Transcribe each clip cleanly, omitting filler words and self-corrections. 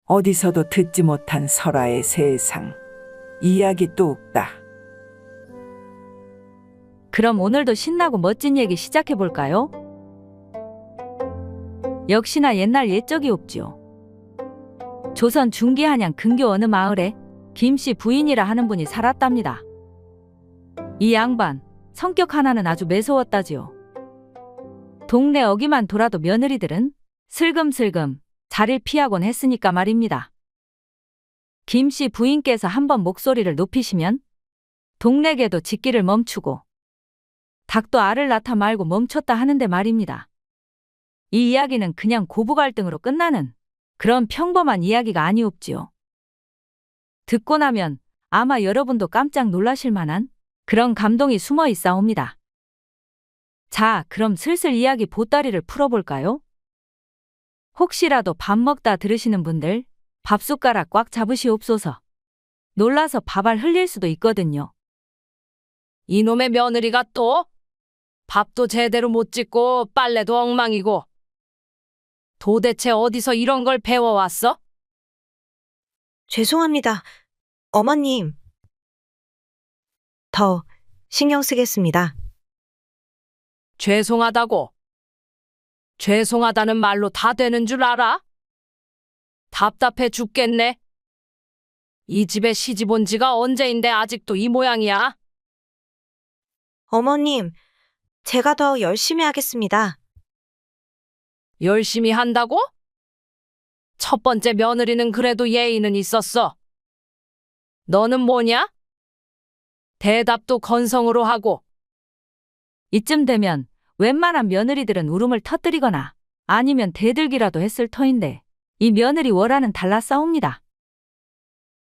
어디서도 듣지 못한 설아의 세상. 이야기 뚝딱. 그럼 오늘도 신나고 멋진 얘기 시작해 볼까요? 역시나 옛날 옛적이 없지요. 조선 중기 한양 근교 어느 마을에 김씨 부인이라 하는 분이 살았답니다. 이 양반, 성격 하나는 아주 매서웠다지요. 동네 어기만 돌아도 며느리들은 슬금슬금 자리를 피하곤 했으니까 말입니다. 김씨 부인께서 한번 목소리를 높이시면 동네 개도 짖기를 멈추고 닭도 알을 낳다 말고 멈췄다 하는데 말입니다. 이 이야기는 그냥 고부 갈등으로 끝나는 그런 평범한 이야기가 아니옵지요. 듣고 나면 아마 여러분도 깜짝 놀라실 만한 그런 감동이 숨어 있사옵니다. 자, 그럼 슬슬 이야기 보따리를 풀어볼까요? 혹시라도 밥 먹다 들으시는 분들 밥숟가락 꽉 잡으시옵소서. 놀라서 밥알 흘릴 수도 있거든요. 이놈의 며느리가 또 밥도 제대로 못 짓고 빨래도 엉망이고 도대체 어디서 이런 걸 배워왔어? 죄송합니다. 어머님. 더 신경 쓰겠습니다. 죄송하다고. 죄송하다는 말로 다 되는 줄 알아? 답답해 죽겠네. 이 집에 시집 온 지가 언제인데 아직도 이 모양이야? 어머님, 제가 더 열심히 하겠습니다. 열심히 한다고? 첫 번째 며느리는 그래도 예의는 있었어. 너는 뭐냐? 대답도 건성으로 하고. 이쯤 되면 웬만한 며느리들은 울음을 터뜨리거나 아니면 대들기라도 했을 터인데 이 며느리 월화는 달라싸웁니다.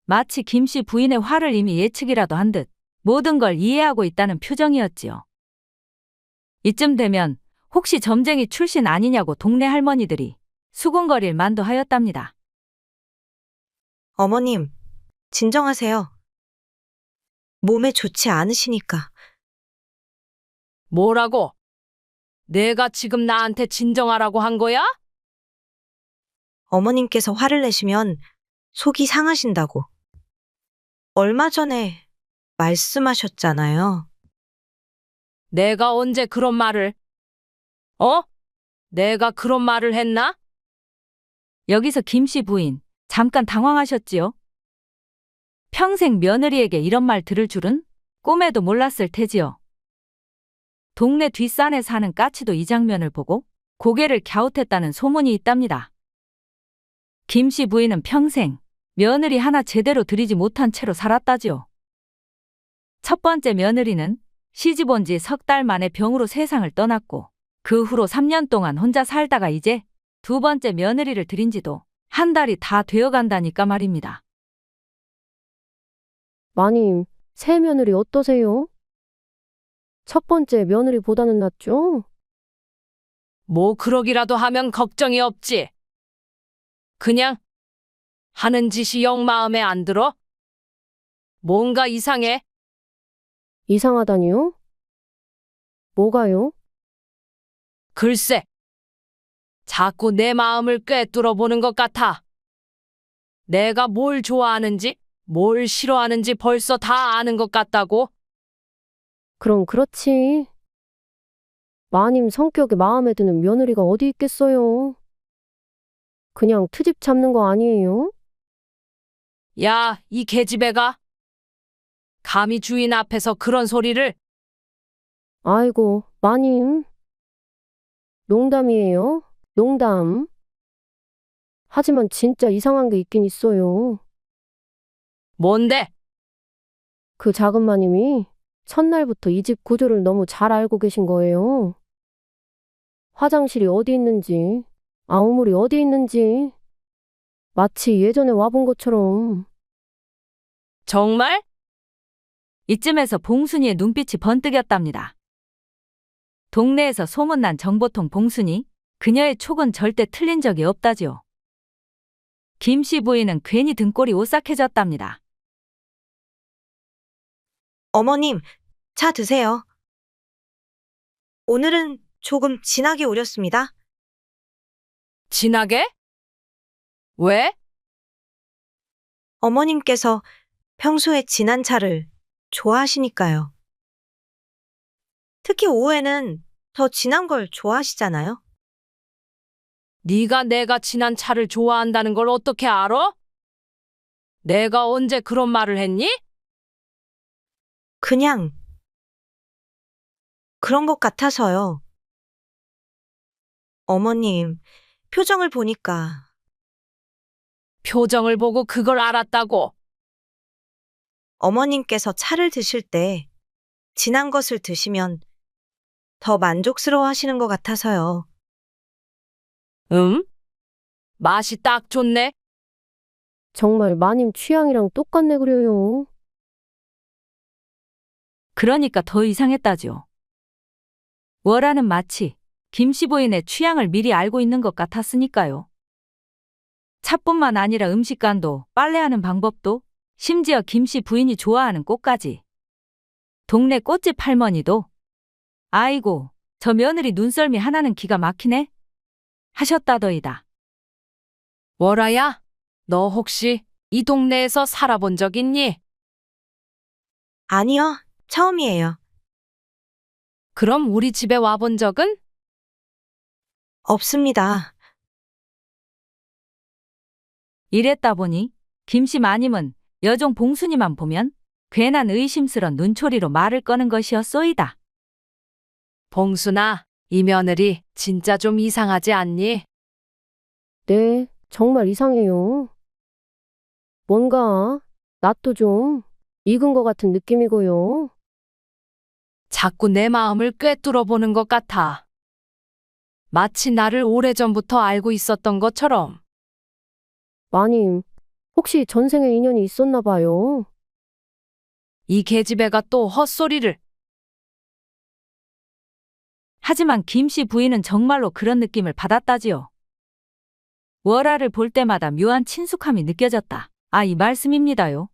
마치 김씨 부인의 화를 이미 예측이라도 한 듯 모든 걸 이해하고 있다는 표정이었지요. 이쯤 되면 혹시 점쟁이 출신 아니냐고 동네 할머니들이 수군거릴 만도 하였답니다. 어머님, 진정하세요. 몸에 좋지 않으시니까. 뭐라고? 내가 지금 나한테 진정하라고 한 거야? 어머님께서 화를 내시면 속이 상하신다고. 얼마 전에 말씀하셨잖아요. 내가 언제 그런 말을? 어? 내가 그런 말을 했나? 여기서 김씨 부인 잠깐 당황하셨지요? 평생 며느리에게 이런 말 들을 줄은 꿈에도 몰랐을 테지요. 동네 뒷산에 사는 까치도 이 장면을 보고 고개를 갸웃했다는 소문이 있답니다. 김씨 부인은 평생 며느리 하나 제대로 들이지 못한 채로 살았다지요. 첫 번째 며느리는 시집 온 지 석 달 만에 병으로 세상을 떠났고 그 후로 3년 동안 혼자 살다가 이제 두 번째 며느리를 들인 지도 한 달이 다 되어간다니까 말입니다. 마님, 새 며느리 어떠세요? 첫 번째 며느리보다는 낫죠? 뭐 그러기라도 하면 걱정이 없지. 그냥 하는 짓이 영 마음에 안 들어? 뭔가 이상해. 이상하다니요? 뭐가요? 글쎄. 자꾸 내 마음을 꿰뚫어 보는 것 같아. 내가 뭘 좋아하는지, 뭘 싫어하는지 벌써 다 아는 것 같다고. 그럼 그렇지. 마님 성격에 마음에 드는 며느리가 어디 있겠어요? 그냥 트집 잡는 거 아니에요? 야, 이 계집애가. 감히 주인 앞에서 그런 소리를. 아이고, 마님. 농담이에요. 농담. 하지만 진짜 이상한 게 있긴 있어요. 뭔데? 그 작은 마님이 첫날부터 이 집 구조를 너무 잘 알고 계신 거예요. 화장실이 어디 있는지, 아우물이 어디 있는지, 마치 예전에 와본 것처럼. 정말? 이쯤에서 봉순이의 눈빛이 번뜩였답니다. 동네에서 소문난 정보통 봉순이, 그녀의 촉은 절대 틀린 적이 없다지요. 김씨 부인은 괜히 등골이 오싹해졌답니다. 어머님, 차 드세요. 오늘은 조금 진하게 우렸습니다. 진하게? 왜? 어머님께서 평소에 진한 차를 좋아하시니까요. 특히 오후에는 더 진한 걸 좋아하시잖아요. 네가 내가 진한 차를 좋아한다는 걸 어떻게 알아? 내가 언제 그런 말을 했니? 그냥 그런 것 같아서요. 어머님, 표정을 보니까 표정을 보고 그걸 알았다고. 어머님께서 차를 드실 때 진한 것을 드시면 더 만족스러워 하시는 것 같아서요. 맛이 딱 좋네. 정말 마님 취향이랑 똑같네 그려요. 그러니까 더 이상했다죠. 월아는 마치 김씨 부인의 취향을 미리 알고 있는 것 같았으니까요. 차뿐만 아니라 음식간도, 빨래하는 방법도, 심지어 김씨 부인이 좋아하는 꽃까지. 동네 꽃집 할머니도 아이고, 저 며느리 눈썰미 하나는 기가 막히네 하셨다더이다. 월아야, 너 혹시 이 동네에서 살아본 적 있니? 아니요, 처음이에요. 그럼 우리 집에 와본 적은? 없습니다. 이랬다 보니 김씨 마님은 여종 봉순이만 보면 괜한 의심스런 눈초리로 말을 꺼는 것이었소이다. 봉순아, 이 며느리 진짜 좀 이상하지 않니? 네, 정말 이상해요. 뭔가 낯도 좀 익은 것 같은 느낌이고요. 자꾸 내 마음을 꿰뚫어 보는 것 같아. 마치 나를 오래전부터 알고 있었던 것처럼. 마님, 혹시 전생에 인연이 있었나 봐요. 이 계집애가 또 헛소리를. 하지만 김씨 부인은 정말로 그런 느낌을 받았다지요. 월아를 볼 때마다 묘한 친숙함이 느껴졌다. 아, 이 말씀입니다요.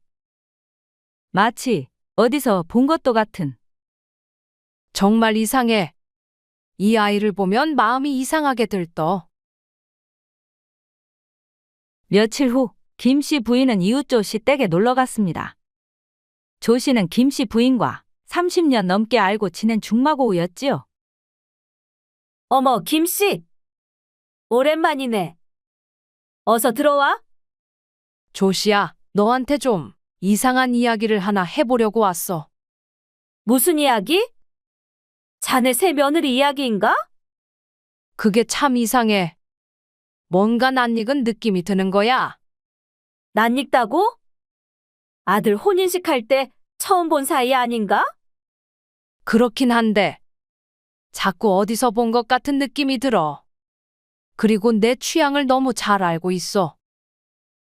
마치 어디서 본 것도 같은. 정말 이상해. 이 아이를 보면 마음이 이상하게 들떠. 며칠 후 김씨 부인은 이웃 조씨 댁에 놀러 갔습니다. 조씨는 김씨 부인과 30년 넘게 알고 지낸 중마고우였지요. 어머, 김씨! 오랜만이네. 어서 들어와. 조씨야, 너한테 좀 이상한 이야기를 하나 해보려고 왔어. 무슨 이야기? 자네 새 며느리 이야기인가? 그게 참 이상해. 뭔가 낯익은 느낌이 드는 거야. 낯익다고? 아들 혼인식 할 때 처음 본 사이 아닌가? 그렇긴 한데 자꾸 어디서 본 것 같은 느낌이 들어. 그리고 내 취향을 너무 잘 알고 있어.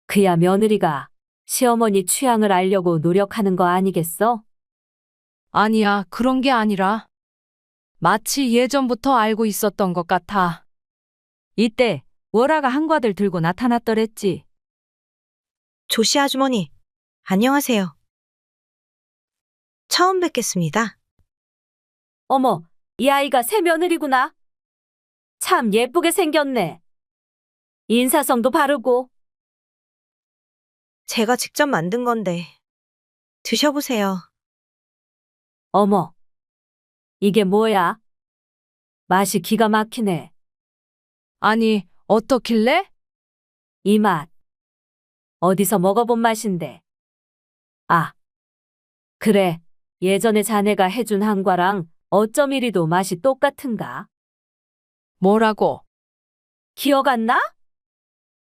그야 며느리가 시어머니 취향을 알려고 노력하는 거 아니겠어? 아니야, 그런 게 아니라 마치 예전부터 알고 있었던 것 같아. 이때 월아가 한과들 들고 나타났더랬지. 조씨 아주머니, 안녕하세요. 처음 뵙겠습니다. 어머, 이 아이가 새 며느리구나. 참 예쁘게 생겼네. 인사성도 바르고. 제가 직접 만든 건데 드셔보세요. 어머, 이게 뭐야? 맛이 기가 막히네. 아니, 어떻길래? 이 맛. 어디서 먹어본 맛인데. 아, 그래. 예전에 자네가 해준 한과랑 어쩜 이리도 맛이 똑같은가? 뭐라고? 기억 안 나?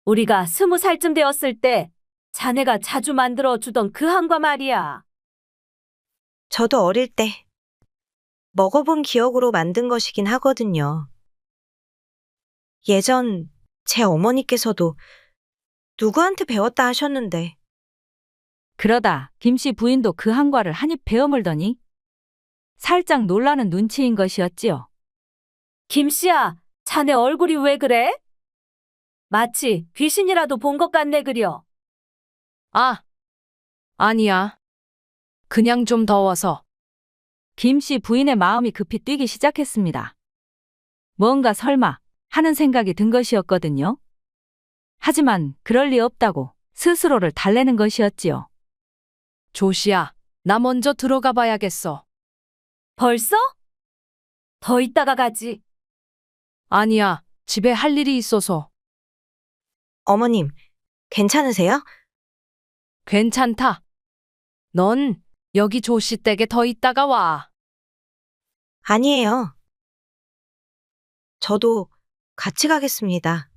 우리가 20살쯤 되었을 때 자네가 자주 만들어 주던 그 한과 말이야. 저도 어릴 때 먹어본 기억으로 만든 것이긴 하거든요. 예전 제 어머니께서도 누구한테 배웠다 하셨는데 그러다 김씨 부인도 그 한과를 한입 베어 물더니 살짝 놀라는 눈치인 것이었지요. 김씨야, 자네 얼굴이 왜 그래? 마치 귀신이라도 본 것 같네 그려. 아, 아니야. 그냥 좀 더워서. 김씨 부인의 마음이 급히 뛰기 시작했습니다. 뭔가 설마 하는 생각이 든 것이었거든요. 하지만 그럴 리 없다고 스스로를 달래는 것이었지요. 조씨야, 나 먼저 들어가 봐야겠어. 벌써? 더 있다가 가지. 아니야, 집에 할 일이 있어서. 어머님, 괜찮으세요? 괜찮다. 넌 여기 조씨 댁에 더 있다가 와. 아니에요. 저도 같이 가겠습니다.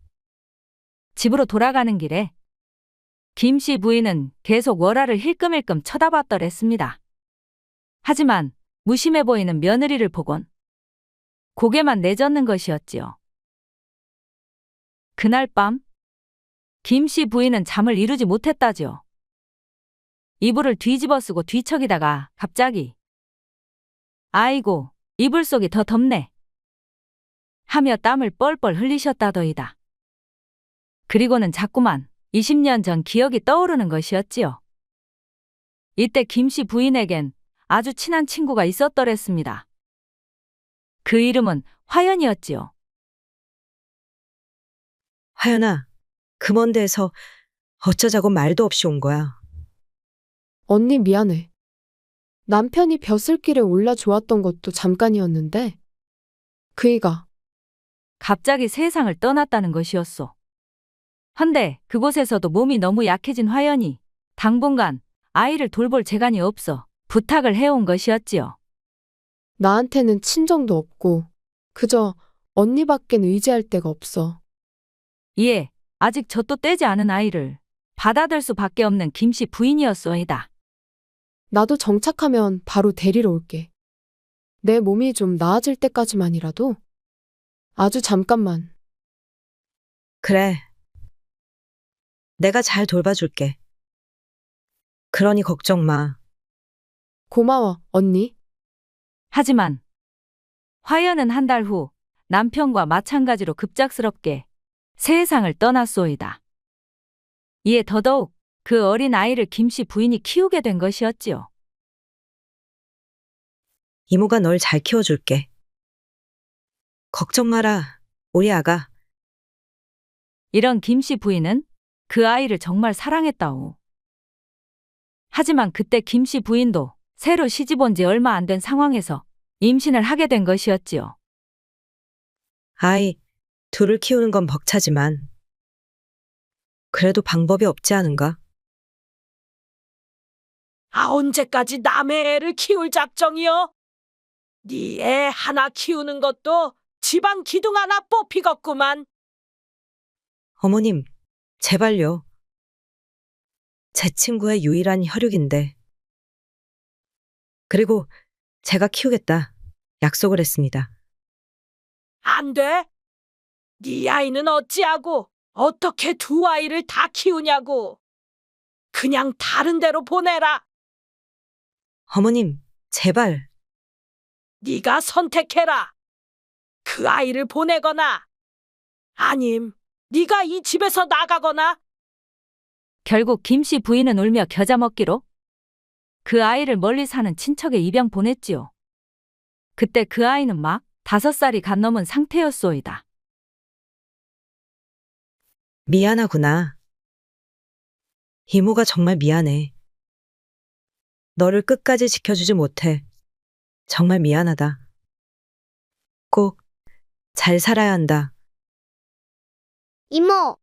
집으로 돌아가는 길에 김 씨 부인은 계속 월화를 힐끔힐끔 쳐다봤더랬습니다. 하지만 무심해 보이는 며느리를 보곤 고개만 내젓는 것이었지요. 그날 밤 김 씨 부인은 잠을 이루지 못했다지요. 이불을 뒤집어 쓰고 뒤척이다가 갑자기 아이고, 이불 속이 더 덥네 하며 땀을 뻘뻘 흘리셨다더이다. 그리고는 자꾸만 20년 전 기억이 떠오르는 것이었지요. 이때 김 씨 부인에겐 아주 친한 친구가 있었더랬습니다. 그 이름은 화연이었지요. 화연아, 그 먼 데에서 어쩌자고 말도 없이 온 거야. 언니 미안해. 남편이 벼슬길에 올라 좋았던 것도 잠깐이었는데 그이가 갑자기 세상을 떠났다는 것이었소. 헌데 그곳에서도 몸이 너무 약해진 화연이 당분간 아이를 돌볼 재간이 없어 부탁을 해온 것이었지요. 나한테는 친정도 없고 그저 언니밖엔 의지할 데가 없어. 이에 아직 젖도 떼지 않은 아이를 받아들 수밖에 없는 김 씨 부인이었소이다. 나도 정착하면 바로 데리러 올게. 내 몸이 좀 나아질 때까지만이라도 아주 잠깐만. 그래. 내가 잘 돌봐줄게. 그러니 걱정 마. 고마워, 언니. 하지만 화연은 한 달 후 남편과 마찬가지로 급작스럽게 세상을 떠났소이다. 이에 더더욱 그 어린 아이를 김 씨 부인이 키우게 된 것이었지요. 이모가 널 잘 키워줄게. 걱정 마라, 우리 아가. 이런 김 씨 부인은 그 아이를 정말 사랑했다오. 하지만 그때 김 씨 부인도 새로 시집 온 지 얼마 안 된 상황에서 임신을 하게 된 것이었지요. 아이, 둘을 키우는 건 벅차지만 그래도 방법이 없지 않은가? 아, 언제까지 남의 애를 키울 작정이여? 네 애 하나 키우는 것도 집안 기둥 하나 뽑히겠구만. 어머님, 제발요. 제 친구의 유일한 혈육인데. 그리고 제가 키우겠다. 약속을 했습니다. 안 돼. 네 아이는 어찌하고 어떻게 두 아이를 다 키우냐고. 그냥 다른 데로 보내라. 어머님, 제발. 네가 선택해라. 그 아이를 보내거나 아님 네가 이 집에서 나가거나. 결국 김 씨 부인은 울며 겨자 먹기로 그 아이를 멀리 사는 친척에 입양 보냈지요. 그때 그 아이는 막 5살이 갓 넘은 상태였소이다. 미안하구나. 이모가 정말 미안해. 너를 끝까지 지켜주지 못해. 정말 미안하다. 꼭 잘 살아야 한다. 이모,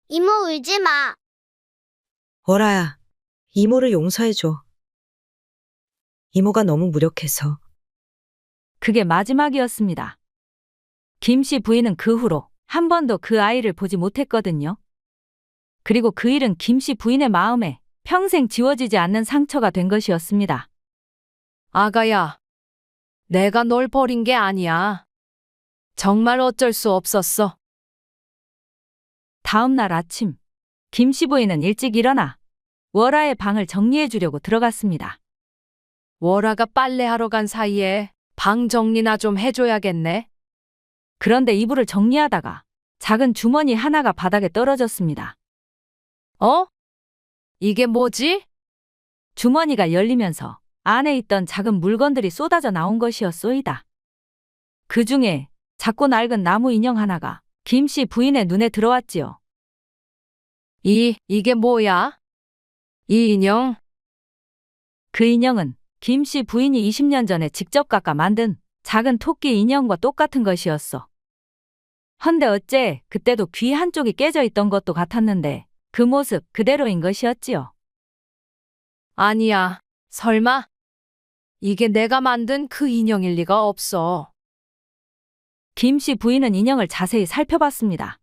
이모 울지 마. 월아야, 이모를 용서해줘. 이모가 너무 무력해서. 그게 마지막이었습니다. 김 씨 부인은 그 후로 한 번도 그 아이를 보지 못했거든요. 그리고 그 일은 김 씨 부인의 마음에 평생 지워지지 않는 상처가 된 것이었습니다. 아가야, 내가 널 버린 게 아니야. 정말 어쩔 수 없었어. 다음 날 아침, 김 씨 부인은 일찍 일어나 월아의 방을 정리해 주려고 들어갔습니다. 월아가 빨래하러 간 사이에 방 정리나 좀 해줘야겠네. 그런데 이불을 정리하다가 작은 주머니 하나가 바닥에 떨어졌습니다. 어? 이게 뭐지? 주머니가 열리면서 안에 있던 작은 물건들이 쏟아져 나온 것이었소이다. 그 중에 작고 낡은 나무 인형 하나가 김 씨 부인의 눈에 들어왔지요. 이게 뭐야? 이 인형? 그 인형은 김 씨 부인이 20년 전에 직접 깎아 만든 작은 토끼 인형과 똑같은 것이었어. 헌데 어째 그때도 귀 한쪽이 깨져 있던 것도 같았는데 그 모습 그대로인 것이었지요. 아니야. 설마? 이게 내가 만든 그 인형일 리가 없어. 김 씨 부인은 인형을 자세히 살펴봤습니다.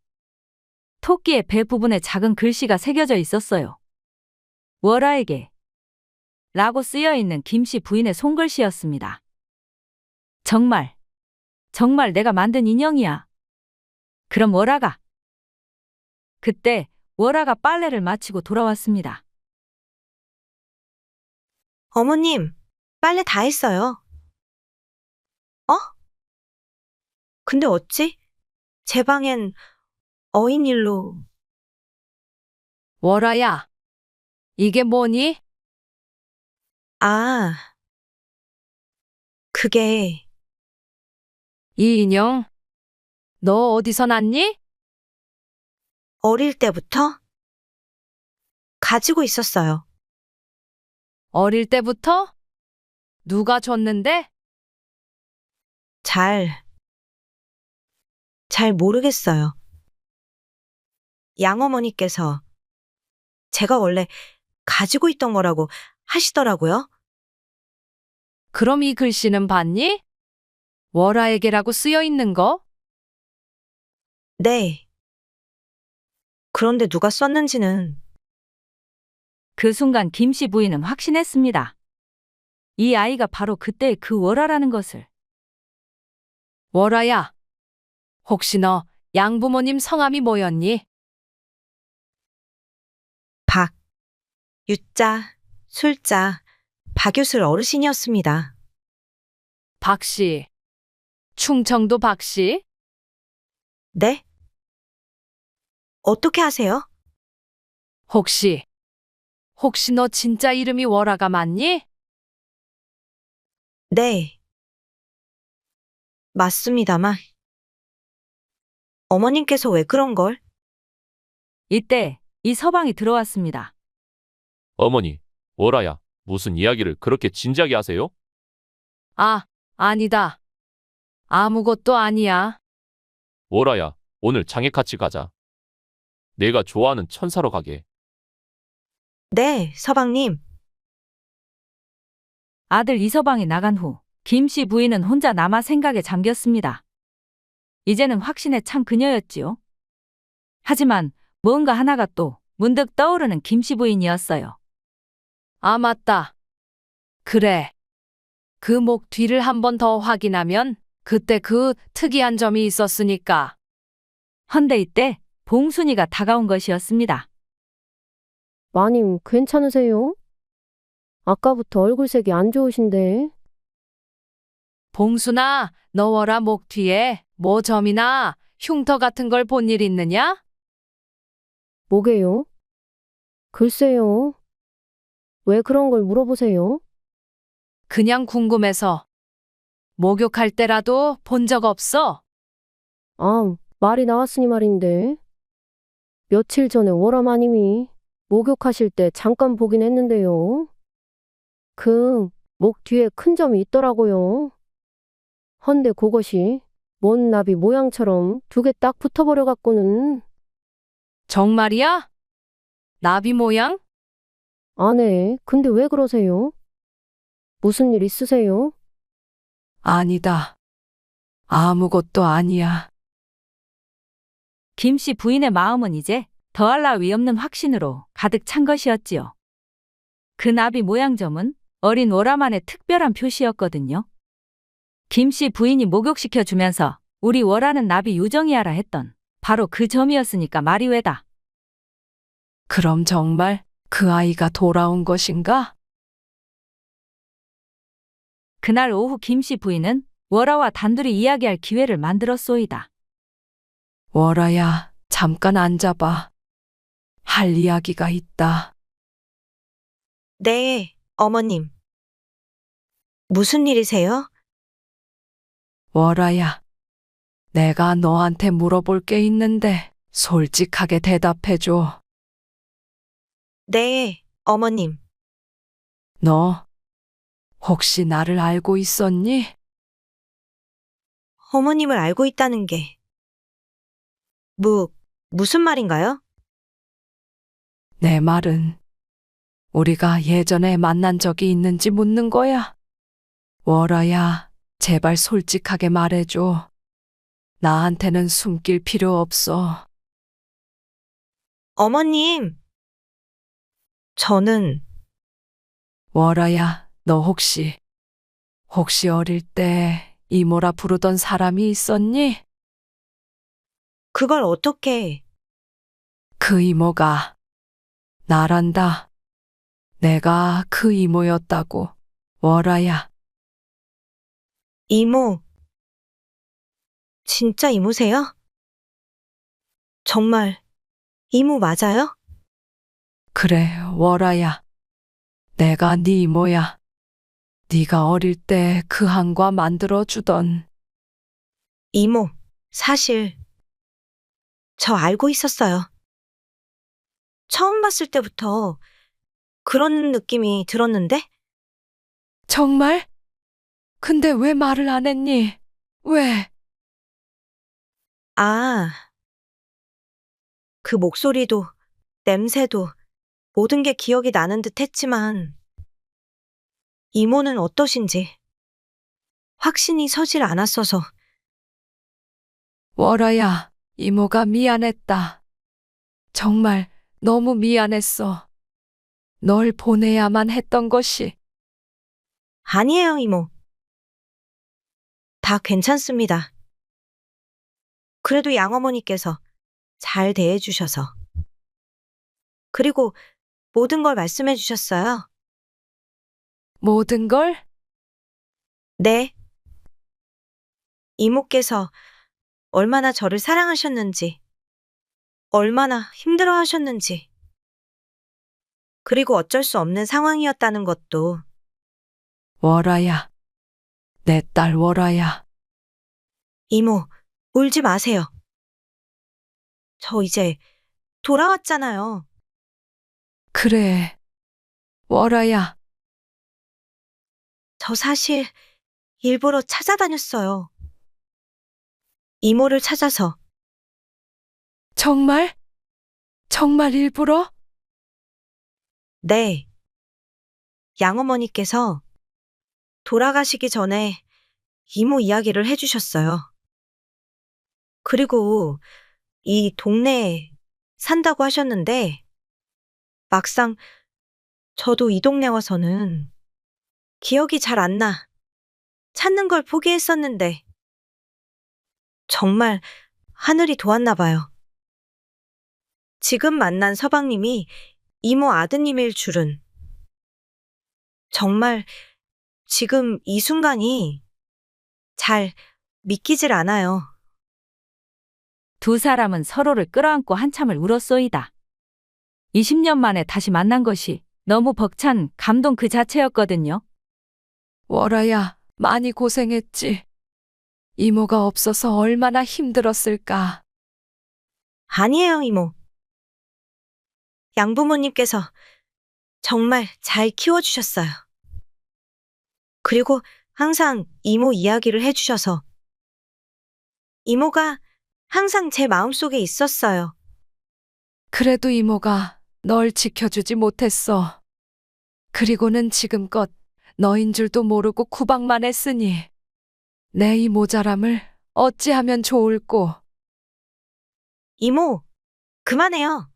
토끼의 배 부분에 작은 글씨가 새겨져 있었어요. 월아에게 라고 쓰여 있는 김 씨 부인의 손글씨였습니다. 정말 내가 만든 인형이야. 그럼 월아가. 그때 월아가 빨래를 마치고 돌아왔습니다. 어머님, 빨래 다 했어요. 어? 근데 어찌? 제 방엔 어인일로. 월아야, 이게 뭐니? 아, 그게 이 인형? 너 어디서 났니? 어릴 때부터 가지고 있었어요. 어릴 때부터? 누가 줬는데? 잘 모르겠어요. 양어머니께서 제가 원래 가지고 있던 거라고 하시더라고요. 그럼 이 글씨는 봤니? 월아에게라고 쓰여 있는 거? 네. 그런데 누가 썼는지는 그 순간 김 씨 부인은 확신했습니다. 이 아이가 바로 그때의 그 월아라는 것을. 월아야, 혹시 너 양부모님 성함이 뭐였니? 박, 유자, 술자, 박유술 어르신이었습니다. 박씨. 충청도 박씨? 네? 어떻게 하세요? 혹시 너 진짜 이름이 월아가 맞니? 네. 맞습니다만. 어머님께서 왜 그런 걸? 이때 이 서방이 들어왔습니다. 어머니, 월아야, 무슨 이야기를 그렇게 진지하게 하세요? 아, 아니다. 아무것도 아니야. 월아야, 오늘 장에 같이 가자. 내가 좋아하는 천사로 가게. 네, 서방님. 아들 이서방이 나간 후 김 씨 부인은 혼자 남아 생각에 잠겼습니다. 이제는 확신에 찬 그녀였지요. 하지만 뭔가 하나가 또 문득 떠오르는 김 씨 부인이었어요. 아, 맞다. 그래. 그 목 뒤를 한 번 더 확인하면 그때 그 특이한 점이 있었으니까. 헌데 이때 봉순이가 다가온 것이었습니다. 마님, 괜찮으세요? 아까부터 얼굴색이 안 좋으신데. 봉순아, 너 월아 목 뒤에 뭐 점이나 흉터 같은 걸 본 일 있느냐? 뭐게요? 글쎄요. 왜 그런 걸 물어보세요? 그냥 궁금해서. 목욕할 때라도 본 적 없어? 아, 말이 나왔으니 말인데. 며칠 전에 월아마님이 목욕하실 때 잠깐 보긴 했는데요. 그 목 뒤에 큰 점이 있더라고요. 헌데 그것이 먼 나비 모양처럼 두 개 딱 붙어버려 갖고는. 정말이야? 나비 모양? 아, 네. 근데 왜 그러세요? 무슨 일 있으세요? 아니다. 아무것도 아니야. 김 씨 부인의 마음은 이제 더할 나위 없는 확신으로 가득 찬 것이었지요. 그 나비 모양점은 어린 월아만의 특별한 표시였거든요. 김 씨 부인이 목욕시켜 주면서 우리 월아는 나비 요정이야라 했던 바로 그 점이었으니까 말이 왜다. 그럼 정말 그 아이가 돌아온 것인가? 그날 오후 김 씨 부인은 월아와 단둘이 이야기할 기회를 만들었소이다. 월아야, 잠깐 앉아봐. 할 이야기가 있다. 네, 어머님. 무슨 일이세요? 월아야, 내가 너한테 물어볼 게 있는데 솔직하게 대답해줘. 네, 어머님. 너 혹시 나를 알고 있었니? 어머님을 알고 있다는 게 무슨 말인가요? 내 말은 우리가 예전에 만난 적이 있는지 묻는 거야. 월아야, 제발 솔직하게 말해줘. 나한테는 숨길 필요 없어. 어머님, 저는 월아야, 너 혹시 어릴 때 이모라 부르던 사람이 있었니? 그걸 어떻게 그 이모가 나란다. 내가 그 이모였다고. 월아야, 이모, 진짜 이모세요? 정말 이모 맞아요? 그래, 월아야. 내가 네 이모야. 네가 어릴 때 그 한과 만들어주던. 이모, 사실 저 알고 있었어요. 처음 봤을 때부터 그런 느낌이 들었는데? 정말? 근데 왜 말을 안 했니? 왜? 아, 그 목소리도, 냄새도, 모든 게 기억이 나는 듯 했지만, 이모는 어떠신지 확신이 서질 않았어서, 월아야, 이모가 미안했다. 정말 너무 미안했어. 널 보내야만 했던 것이. 아니에요, 이모. 다 괜찮습니다. 그래도 양어머니께서 잘 대해주셔서. 그리고 모든 걸 말씀해 주셨어요. 모든 걸? 네. 이모께서 얼마나 저를 사랑하셨는지, 얼마나 힘들어 하셨는지, 그리고 어쩔 수 없는 상황이었다는 것도 월아야, 내 딸 월아야. 이모, 울지 마세요. 저 이제 돌아왔잖아요. 그래, 월아야. 저 사실 일부러 찾아다녔어요. 이모를 찾아서. 정말? 정말 일부러? 네. 양어머니께서 돌아가시기 전에 이모 이야기를 해주셨어요. 그리고 이 동네에 산다고 하셨는데, 막상 저도 이 동네 와서는 기억이 잘 안 나. 찾는 걸 포기했었는데, 정말 하늘이 도왔나 봐요. 지금 만난 서방님이 이모 아드님일 줄은. 정말 지금 이 순간이 잘 믿기질 않아요. 두 사람은 서로를 끌어안고 한참을 울었소이다. 20년 만에 다시 만난 것이 너무 벅찬 감동 그 자체였거든요. 월아야, 많이 고생했지. 이모가 없어서 얼마나 힘들었을까. 아니에요, 이모. 양부모님께서 정말 잘 키워주셨어요. 그리고 항상 이모 이야기를 해주셔서 이모가 항상 제 마음속에 있었어요. 그래도 이모가 널 지켜주지 못했어. 그리고는 지금껏 너인 줄도 모르고 구박만 했으니 내 이 모자람을 어찌하면 좋을꼬. 이모, 그만해요.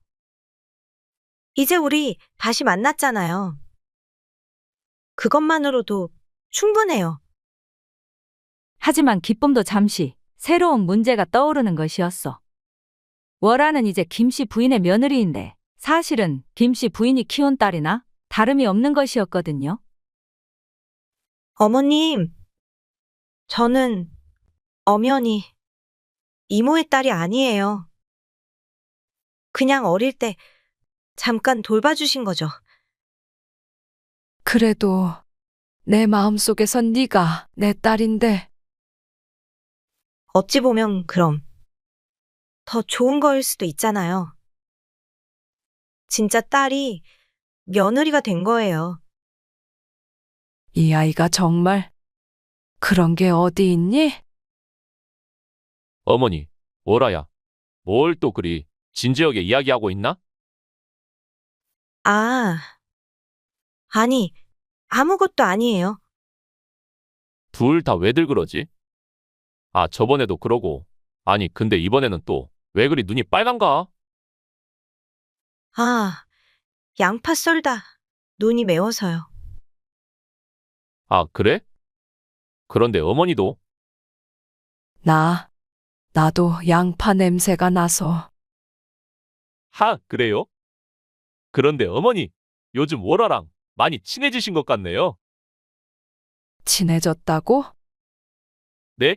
이제 우리 다시 만났잖아요. 그것만으로도 충분해요. 하지만 기쁨도 잠시 새로운 문제가 떠오르는 것이었어. 월아는 이제 김씨 부인의 며느리인데 사실은 김씨 부인이 키운 딸이나 다름이 없는 것이었거든요. 어머님, 저는 엄연히 이모의 딸이 아니에요. 그냥 어릴 때 잠깐 돌봐주신 거죠. 그래도 내 마음속에선 네가 내 딸인데. 어찌 보면 그럼 더 좋은 거일 수도 있잖아요. 진짜 딸이 며느리가 된 거예요. 이 아이가 정말 그런 게 어디 있니? 어머니, 월아야. 뭘 또 그리 진지하게 이야기하고 있나? 아, 아니, 아무것도 아니에요. 둘 다 왜들 그러지? 아, 저번에도 그러고. 아니, 근데 이번에는 또 왜 그리 눈이 빨간가? 아, 양파 썰다. 눈이 매워서요. 아, 그래? 그런데 어머니도 나도 양파 냄새가 나서. 하, 그래요? 그런데 어머니, 요즘 월아랑 많이 친해지신 것 같네요. 친해졌다고? 네?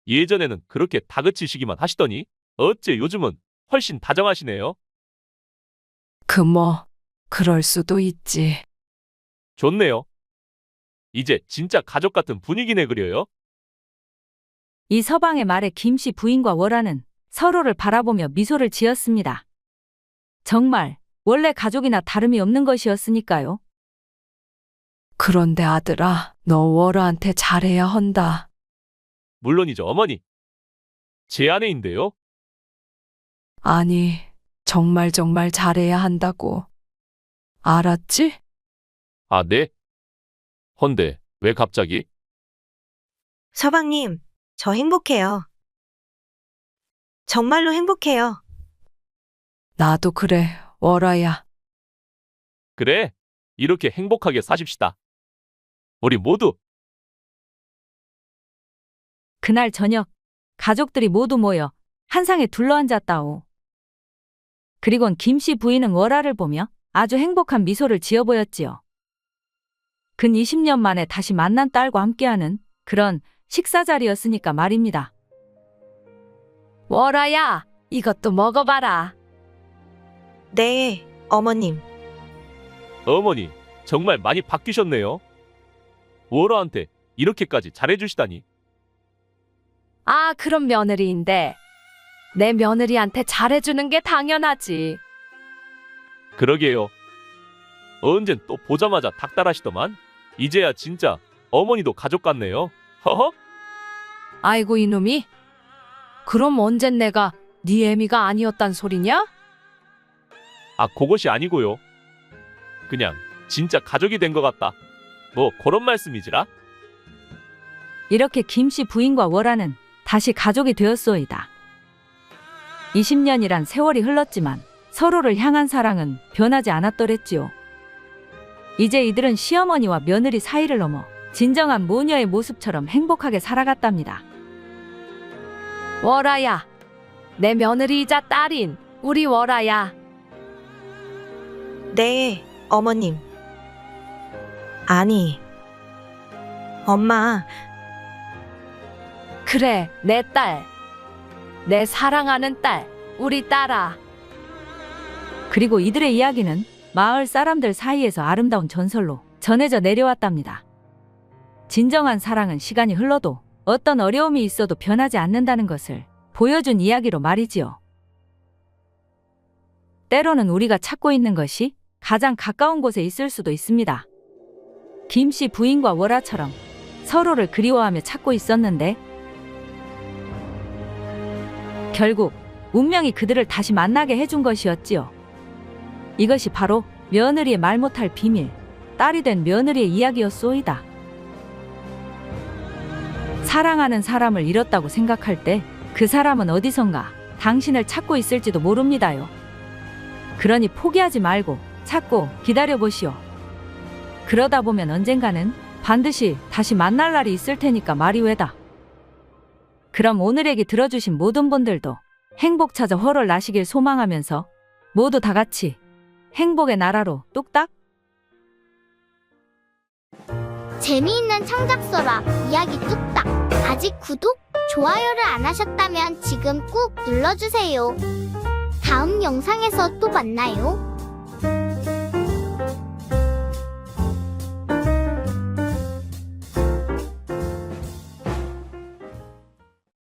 예전에는 그렇게 다그치시기만 하시더니 어째 요즘은 훨씬 다정하시네요. 그럴 수도 있지. 좋네요. 이제 진짜 가족 같은 분위기네 그려요. 이 서방의 말에 김씨 부인과 월아는 서로를 바라보며 미소를 지었습니다. 정말 원래 가족이나 다름이 없는 것이었으니까요. 그런데 아들아, 너 월아한테 잘해야 한다. 물론이죠, 어머니. 제 아내인데요. 아니, 정말 잘해야 한다고. 알았지? 아, 네? 헌데 왜 갑자기? 서방님, 저 행복해요. 정말로 행복해요. 나도 그래, 월아야. 그래, 이렇게 행복하게 사십시다. 우리 모두. 그날 저녁 가족들이 모두 모여 한상에 둘러앉았다오. 그리곤 김씨 부인은 월아를 보며 아주 행복한 미소를 지어 보였지요. 근 20년 만에 다시 만난 딸과 함께하는 그런 식사 자리였으니까 말입니다. 월아야, 이것도 먹어봐라. 네, 어머님. 어머니, 정말 많이 바뀌셨네요. 월아한테 이렇게까지 잘해주시다니. 아, 그럼 며느리인데 내 며느리한테 잘해주는 게 당연하지. 그러게요. 언젠 또 보자마자 닥달하시더만. 이제야 진짜 어머니도 가족 같네요. 허허? 아이고 이놈이. 그럼 언젠 내가 네 애미가 아니었단 소리냐? 아, 그것이 아니고요. 그냥 진짜 가족이 된 것 같다. 뭐 그런 말씀이지라. 이렇게 김씨 부인과 월아는 다시 가족이 되었소이다. 20년이란 세월이 흘렀지만 서로를 향한 사랑은 변하지 않았더랬지요. 이제 이들은 시어머니와 며느리 사이를 넘어 진정한 모녀의 모습처럼 행복하게 살아갔답니다. 월아야, 내 며느리이자 딸인 우리 월아야. 네, 어머님. 아니, 엄마, 그래, 내 딸. 내 사랑하는 딸, 우리 딸아. 그리고 이들의 이야기는 마을 사람들 사이에서 아름다운 전설로 전해져 내려왔답니다. 진정한 사랑은 시간이 흘러도 어떤 어려움이 있어도 변하지 않는다는 것을 보여준 이야기로 말이지요. 때로는 우리가 찾고 있는 것이 가장 가까운 곳에 있을 수도 있습니다. 김씨 부인과 월아처럼 서로를 그리워하며 찾고 있었는데 결국 운명이 그들을 다시 만나게 해준 것이었지요. 이것이 바로 며느리의 말 못할 비밀, 딸이 된 며느리의 이야기였소이다. 사랑하는 사람을 잃었다고 생각할 때 그 사람은 어디선가 당신을 찾고 있을지도 모릅니다요. 그러니 포기하지 말고 찾고 기다려보시오. 그러다 보면 언젠가는 반드시 다시 만날 날이 있을 테니까 말이 왜다. 그럼 오늘 얘기 들어주신 모든 분들도 행복 찾아 활을 나시길 소망하면서 모두 다 같이 행복의 나라로 뚝딱. 재미있는 창작서라 이야기 뚝딱. 아직 구독, 좋아요를 안 하셨다면 지금 꾹 눌러주세요. 다음 영상에서 또 만나요.